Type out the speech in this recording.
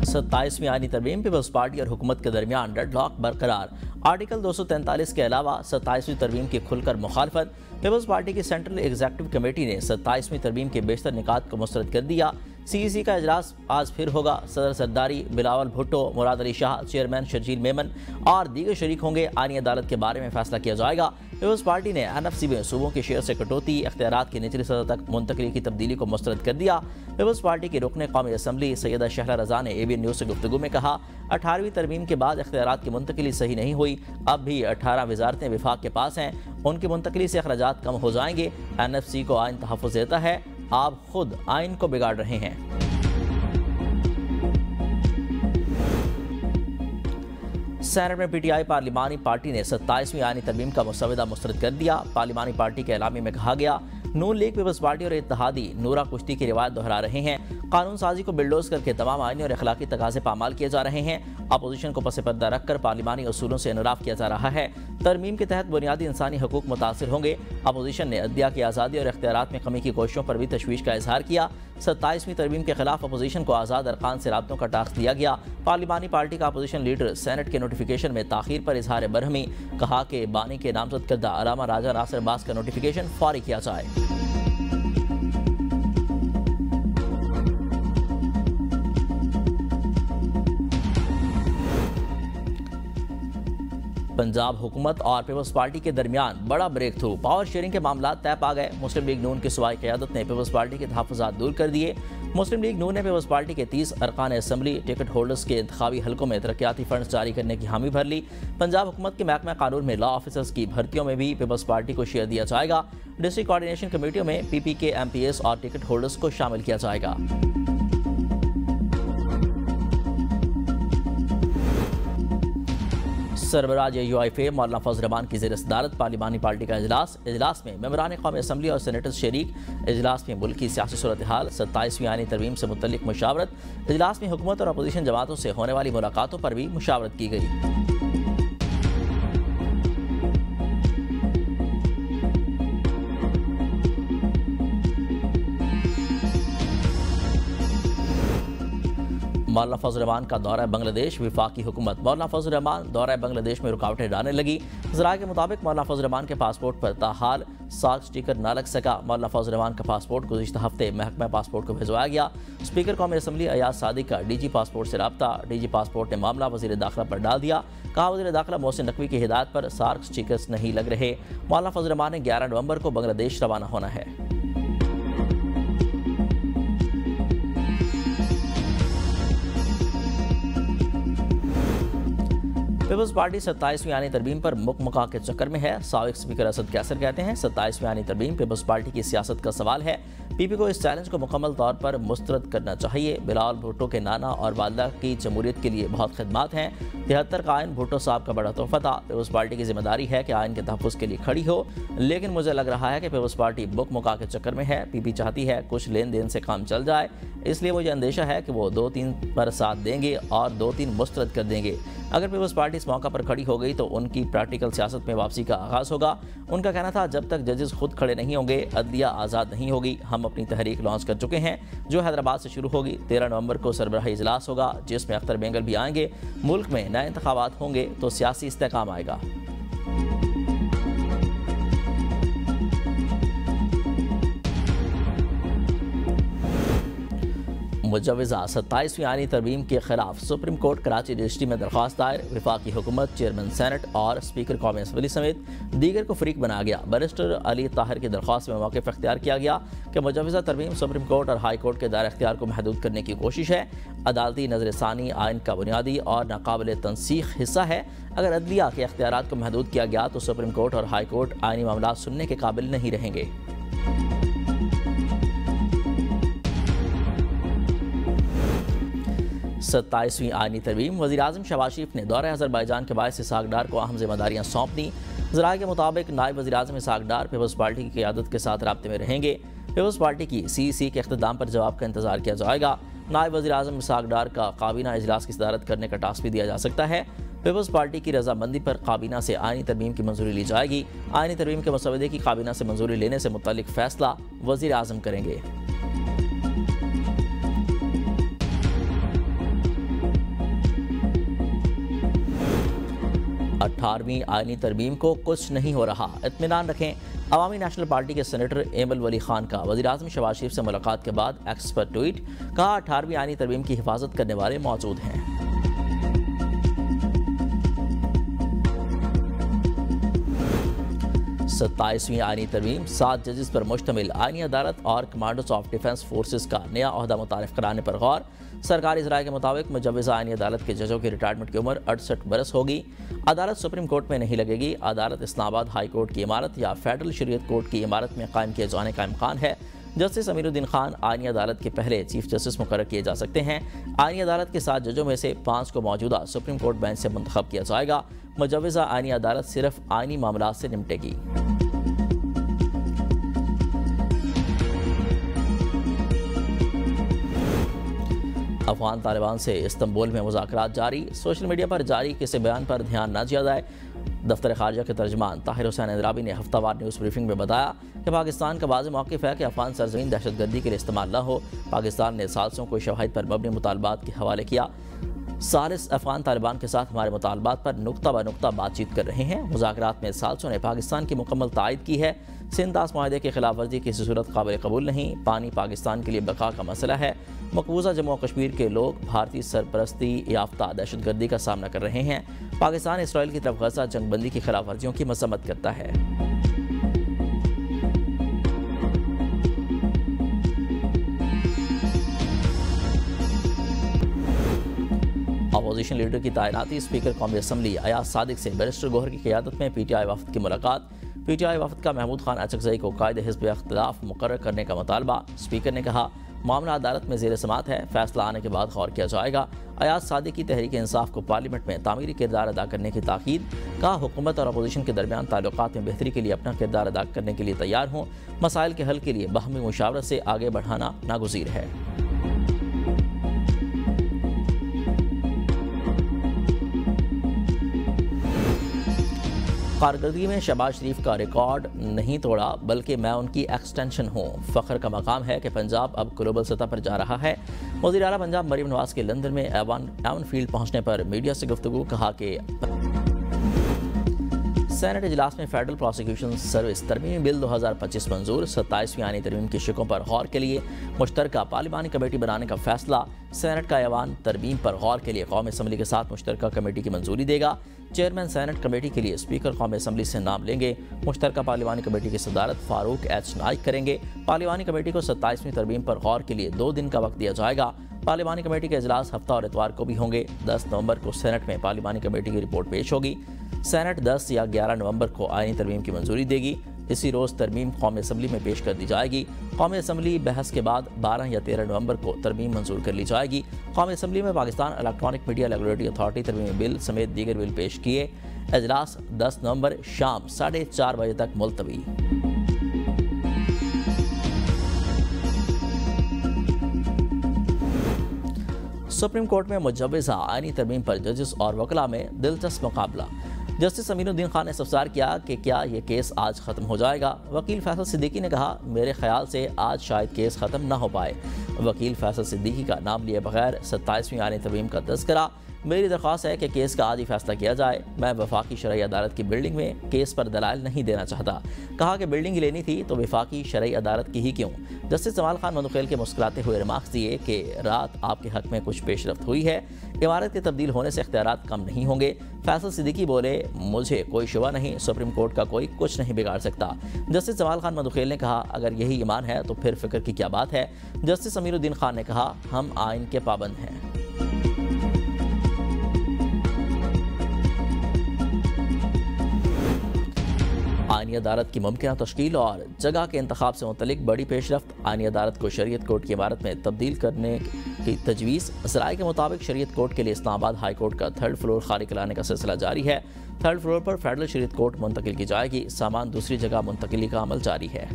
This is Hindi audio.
27वीं आईनी तरमीम पीपल्स पार्टी और हुकूमत के दरमियान डेडलॉक बरकरार। आर्टिकल 243 के अलावा 27वीं तरमीम की खुलकर मुखालफत। पीपल्स पार्टी की सेंट्रल एग्जीक्यूटिव कमेटी ने 27वीं तरमीम के बेशतर निकात को मुस्तरद कर दिया। CEC का इजलास आज फिर होगा। सदर सरदारी, बिलावल भुट्टो, मुराद अली शाह, चेयरमैन शर्जील मेमन और दीगर शरीक होंगे। आईनी अदालत के बारे में फैसला किया जाएगा। पीपल्स पार्टी ने NFC में सूबों के शेयर से कटौती, इख्तियारात की निचली सतह तक मुंतकली की तब्दीली को मुस्तरद कर दिया। पीपल्स पार्टी की रुकन कौमी असम्बली सैयदा शहला रजा ने ABN न्यूज़ से गुफ्तगू में कहा, 18वीं तरमीम के बाद इख्तियारात की मुंतकली सही नहीं हुई। अब भी 18 वजारतें विफाक के पास हैं, उनकी मुंतकली से अखराजात कम हो जाएंगे। NFC को आइन तहफ़्फ़ुज़ देता है, आप खुद आइन को बिगाड़ रहे हैं। सेनेट में PTI पार्लिमानी पार्टी ने 27वीं आईनी तरमीम का मुसवदा मुस्तरद कर दिया। पार्लिमानी पार्टी के एलामी में कहा गया, नून लीग, पीपल्स पार्टी और इत्तेहादी नूरा कुश्ती की रिवायत दोहरा रहे हैं। कानून साजी को बिल्डोज करके तमाम आईनी और अखलाकी तकाज़े पामाल किए जा रहे हैं। अपोजिशन को पस पर्दा रखकर पार्लिमानी उसूलों से इनराफ किया जा रहा है। तरमीम के तहत बुनियादी इंसानी हकूक मुतासिर होंगे। अपोजिशन ने अदलिया की आज़ादी और इख्तियारात में कमी की कोशिशों पर भी तशवीश का इजहार किया। 27वीं तरमीम के खिलाफ अपोजिशन को आज़ाद अरकान से राब्तों का टास्क दिया गया। पार्लिमानी पार्टी का अपोजिशन लीडर सेनेट के नोटिफिकेशन में ताखीर पर इजहार बरहमी, कहा कि बानी के नामजद करदा अलामा राजा नासिर अब्बास का नोटिफिकेशन फौरी किया जाए। पंजाब हुकूमत और पीपल्स पार्टी के दरमियान बड़ा ब्रेक थ्रू, पावर शेयरिंग के मामला तय पा गए। मुस्लिम लीग नून की सूबाई क़यादत ने पीपल्स पार्टी के तहफ़्फ़ुज़ात दूर कर दिए। मुस्लिम लीग नून ने पीपल्स पार्टी के 30 अरकान असम्बली टिकट होल्डर्स के इंतखाबी हलकों में तरक्याती फंड्स जारी करने की हामी भर ली। पंजाब हुकूमत के महकमा कानून में लॉ ऑफिसर्स की भर्तियों में भी पीपल्स पार्टी को शेयर दिया जाएगा। डिस्ट्रिक्ट कोऑर्डिनेशन कमेटियों में PPK MPS और टिकट होल्डर्स को शामिल किया जाएगा। सरबराज UIFA मौलाना फजल रहमान की ज़ेर सदारत पार्लिमानी पार्टी का इजलास में मेंबरान कौमी असम्बली और सेनेटर्स शरीक। इजलास में मुल्की सियासी सूरत हाल, 27वीं आईनी तरमीम से मुतल्लिक मुशावरत। इजलास में हुकूमत और अपोजिशन जमातों से होने वाली मुलाकातों पर भी मुशावरत की गई। मौलाना फजल रहमान का दौरा बांग्लादेश, विफाकी हुकूमत। मौलाना फजल रहमान दौरा बांग्लादेश में रुकावटें डालने लगी। ज़राए के मुताबिक मौलाना फजल रहमान के पासपोर्ट पर ताहाल साग स्टिकर न लग सका। मौलाना फजल रहमान का पासपोर्ट गुज़िश्ता हफ्ते महकमा पासपोर्ट को भिजवाया गया। स्पीकर कौमी असम्बली अयाज सादिक का DG पासपोर्ट से रब्ता। DG पासपोर्ट ने मामला वज़ीर दाखिला पर डाल दिया। कहा, वज़ीर दाखिला मोहसिन नकवी की हिदायत पर सार्क स्टिकर्स नहीं लग रहे। मौलाना फजल रहमान ने 11 नवंबर को बांग्लादेश रवाना होना है। पीपल्स पार्टी 27वीं आईनी तरमीम पर मुकमका के चक्कर में है। साबिक स्पीकर असद कैसर कहते हैं, 27वीं आईनी तरमीम पीपल्स पार्टी की सियासत का सवाल है। PP को इस चैलेंज को मुकम्मल तौर पर मुस्तरद करना चाहिए। बिलावल भुट्टो के नाना और वालदा की जमहूरियत के लिए बहुत खिदमात हैं। 73 का आइन भुट्टो साहब का बड़ा तोहफा था। पीपल्स पार्टी की जिम्मेदारी है कि आइन के तहफ़्फ़ुज़ के लिए खड़ी हो, लेकिन मुझे लग रहा है कि पीपल्स पार्टी मुकमका के चक्कर में है। PP चाहती है कुछ लेन देन से काम चल जाए, इसलिए मुझे अंदेशा है कि वो 2-3 पर साथ देंगे और 2-3 मुस्तरद कर देंगे। अगर पीपल्स पार्टी इस मौका पर खड़ी हो गई तो उनकी प्रैक्टिकल सियासत में वापसी का आगाज़ होगा। उनका कहना था, जब तक जजेस खुद खड़े नहीं होंगे अदलिया आज़ाद नहीं होगी। हम अपनी तहरीक लॉन्च कर चुके हैं जो हैदराबाद से शुरू होगी। 13 नवंबर को सरबराही इजलास होगा जिसमें अख्तर बेंगल भी आएंगे। मुल्क में नए इंतखाबात होंगे तो सियासी इस्तेहकाम आएगा। मुजव्वज़ा 27वीं आईनी तरमीम के खिलाफ सुप्रीम कोर्ट कराची रजिस्ट्री में दरख्वास्त दायर। विफाकी हुकूमत, चेयरमैन सेनेट और स्पीकर कौमी असम्बली समेत दीगर को फरीक बनाया गया। बैरिस्टर अली ताहिर की दरख्वास्त में मौक़िफ़ इख्तियार किया गया कि मुजव्वज़ा तरमीम सुप्रीम कोर्ट और हाई कोर्ट के दायरे इख्तियार को महदूद करने की कोशिश है। अदालती नज़रसानी आइन का बुनियादी और नाकाबिल तनसीख हिस्सा है। अगर अदलिया के इख्तियारात को महदूद किया गया तो सुप्रीम कोर्ट और हाई कोर्ट आइनी मामला सुनने के काबिल नहीं रहेंगे। 27वीं आईनी तरमीम। वज़ीर-ए-आज़म शहबाज शरीफ ने दौरे अज़रबैजान के बायस इसहाक डार को अहम जिम्मेदारियाँ सौंप दी। ज़राए के मुताबिक नायब वज़ीर-ए-आज़म इसहाक डार पीपल्स पार्टी की क़यादत के साथ राब्ते में रहेंगे। पीपल्स पार्टी की CEC के इख्तिताम पर जवाब का इंतजार किया जाएगा। नायब वज़ीर-ए-आज़म इसहाक डार का काबीना इजलास की सदारत करने का टास्क भी दिया जा सकता है। पीपल्स पार्टी की रजामंदी पर काबीना से आईनी तरमीम की मंजूरी ली जाएगी। आईनी तरमीम के मसवदे की काबीना से मंजूरी लेने से मुतालिक फ़ैसला वज़ीर-ए-आज़म करेंगे। 18वीं आईनी तरमीम को कुछ नहीं हो रहा, इत्मीनान रखें। अवामी नेशनल पार्टी के सेनेटर एमल वली खान का वज़ीर-ए-आज़म शहबाज शरीफ से मुलाकात के बाद एक्स पर ट्वीट, कहा 18वीं आईनी तरमीम की हिफाजत करने वाले मौजूद हैं। 27वीं आईनी तरमीम 7 जजेस पर मुश्तमिल आईनी अदालत और कमांडर्स ऑफ डिफेंस फोर्सेस का नया ओहदा मुतारिफ कराने पर गौर। सरकारी ज़राए के मुताबिक मुजव्वज़ा आईनी अदालत के जजों की रिटायरमेंट की उम्र 68 बरस होगी। अदालत सुप्रीम कोर्ट में नहीं लगेगी। अदालत इस्लामाबाद हाई कोर्ट की इमारत या फेडरल शरीयत कोर्ट की इमारत में कायम किए जाने का इम्कान है। जस्टिस अमीरुद्दीन खान आईनी अदालत के पहले चीफ जस्टिस मुकर्रर किए जा सकते हैं। आईनी अदालत के 7 जजों में से 5 को मौजूदा सुप्रीम कोर्ट बेंच से मुंतखब किया जाएगा। मुजव्वज़ा आईनी अदालत सिर्फ आईनी मामलात से निपटेगी। अफगान तालिबान से इस्तंबुल में मुज़ाकरात जारी। सोशल मीडिया पर जारी किसी बयान पर ध्यान न दिया जाए। दफ्तर खारजा के तर्जमान ताहिर हुसैन इंद्राबी ने हफ्तावार न्यूज़ ब्रीफिंग में बताया कि पाकिस्तान का वाज़ेह मौक़िफ़ है कि अफगान सरज़मीन दहशतगर्दी के लिए इस्तेमाल न हो। पाकिस्तान ने सालसों को शवाहिद पर मबनी मुतालबात के हवाले किया। सालिस अफगान तालिबान के साथ हमारे मुतालबात पर नुक्ता ब नुक्ता बातचीत कर रहे हैं। मुज़ाकरात में सालसों ने पाकिस्तान की मुकम्मल तायद की है। सिंदास माहदे की खिलाफ वर्जी किसी सूरत काबिल कबूल नहीं। पानी पाकिस्तान के लिए बका का मसला है। मकबूजा जम्मू और कश्मीर के लोग भारतीय सरपरस्ती याफ्ता दहशतगर्दी का सामना कर रहे हैं। पाकिस्तान इसराइल की तरफ गजा जंगबंदी की खिलाफ वर्जियों की मजम्मत करता है। अपोजिशन लीडर की तैनाती। स्पीकर कौमी असम्बली अयाज सादिक से बैरिस्टर गौहर की क़ियादत में पीटीआई वफ़द की मुलाकात। पीटीआई वफ़द का महमूद खान अचकज़ई को कायदे हिज़्ब इख्तिलाफ मुकर्रर करने का मुतालबा। स्पीकर ने कहा मामला अदालत में ज़ेर समात है, फैसला आने के बाद गौर किया जाएगा। अयाज सादिक की तहरीक इंसाफ को पार्लियामेंट में तामीरी किरदार अदा करने की ताकीद। कहा हुकूमत और अपोजिशन के दरमियान ताल्लुकात में बेहतरी के लिए अपना किरदार अदा करने के लिए तैयार हों। मसाइल के हल के लिए बाहमी मुशावरत से आगे बढ़ाना नागुज़ीर है। कारकर्दगी में शहबाज शरीफ का रिकॉर्ड नहीं तोड़ा, बल्कि मैं उनकी एक्सटेंशन हूँ। फ़ख्र का मकाम है कि पंजाब अब ग्लोबल सतह पर जा रहा है। वज़ीर आला पंजाब मरीम नवाज के लंदन में एवन फील्ड पहुँचने पर मीडिया से गुफ्तगू। कहा कि सेनेट इजलास में फेडरल प्रोसिक्यूशन सर्विस तरमीमी बिल 2025 मंजूर। 27वीं आईनी तरमीम की शिकों पर गौर के लिए मुश्तरका पार्लिमानी कमेटी बनाने का फैसला। सेनेट का ऐवान तरमीम पर गौर के लिए कौमी असम्बली के साथ मुश्तरका कमेटी की मंजूरी देगा। चेयरमैन सेनेट कमेटी के लिए स्पीकर कौमी असम्बली से नाम लेंगे। मुश्तरका पार्लिमानी कमेटी की सदारत फारूक एच नाइक करेंगे। पार्लिमानी कमेटी को 27वीं तरमीम पर गौर के लिए 2 दिन का वक्त दिया जाएगा। पार्लिमानी कमेटी के इजलास हफ्ता और इतवार को भी होंगे। 10 नवंबर को सेनेट में पार्लिमानी कमेटी की रिपोर्ट पेश होगी। सेनेट 10 या 11 नवंबर को आईनी तरमीम की मंजूरी देगी। इसी रोज़ तरमीम कौमी असम्बली में पेश कर दी जाएगी। कौमी असम्बली बहस के बाद 12 या 13 नवंबर को तरमीम मंजूर कर ली जाएगी। कौमी असम्बली में Pakistan electronic media regulatory authority तरमीमी बिल समेत दीगर बिल पेश किए। इजलास 10 नवंबर शाम 4:30 बजे तक मुलतवी। सुप्रीम कोर्ट में मुजव्वज़ा आईनी तरमीम पर जजेस और वकला में दिलचस्प मुकाबला। जस्टिस अमीरुद्दीन खान ने इस्तफसार किया कि क्या ये केस आज ख़त्म हो जाएगा। वकील फैसल सिद्दीकी ने कहा मेरे ख्याल से आज शायद केस ख़त्म ना हो पाए। वकील फैसल सिद्दीकी का नाम लिए बगैर 27वीं आईनी तरमीम का तज़किरा। मेरी दरख्वास्त है कि केस का आज ही फैसला किया जाए। मैं वफाकी शरई अदालत की बिल्डिंग में केस पर दलाइल नहीं देना चाहता। कहा कि बिल्डिंग ही लेनी थी तो वफाकी शरई अदालत की ही क्यों। जस्टिस जमाल खान मंदुखेल के मुस्कुराते हुए रिमार्क्स दिए कि रात आपके हक में कुछ पेशरफ्त हुई है। इमारत के तब्दील होने से इख्तियारात कम नहीं होंगे। फैसल सिद्दीकी बोले मुझे कोई शुबा नहीं, सुप्रीम कोर्ट का कोई कुछ नहीं बिगाड़ सकता। जस्टिस जमाल खान मंदुखेल ने कहा अगर यही ईमान है तो फिर फिक्र की क्या बात है। जस्टिस अमीरुद्दीन खान ने कहा हम आइन के पाबंद हैं। आईनी अदालत की मुमकिन तश्कील और जगह के इंतखाब से मुतल्लिक बड़ी पेशरफ्त। आईनी अदालत को शरीयत कोर्ट की इमारत में तब्दील करने की तजवीज़। ज़राए के मुताबिक शरीयत कोर्ट के लिए इस्लामाबाद हाई कोर्ट का 3rd फ्लोर खाली कराने का सिलसिला जारी है। 3rd फ्लोर पर फेडरल शरीयत कोर्ट मुंतकिल की जाएगी। सामान दूसरी जगह मुंतकिली का अमल जारी है।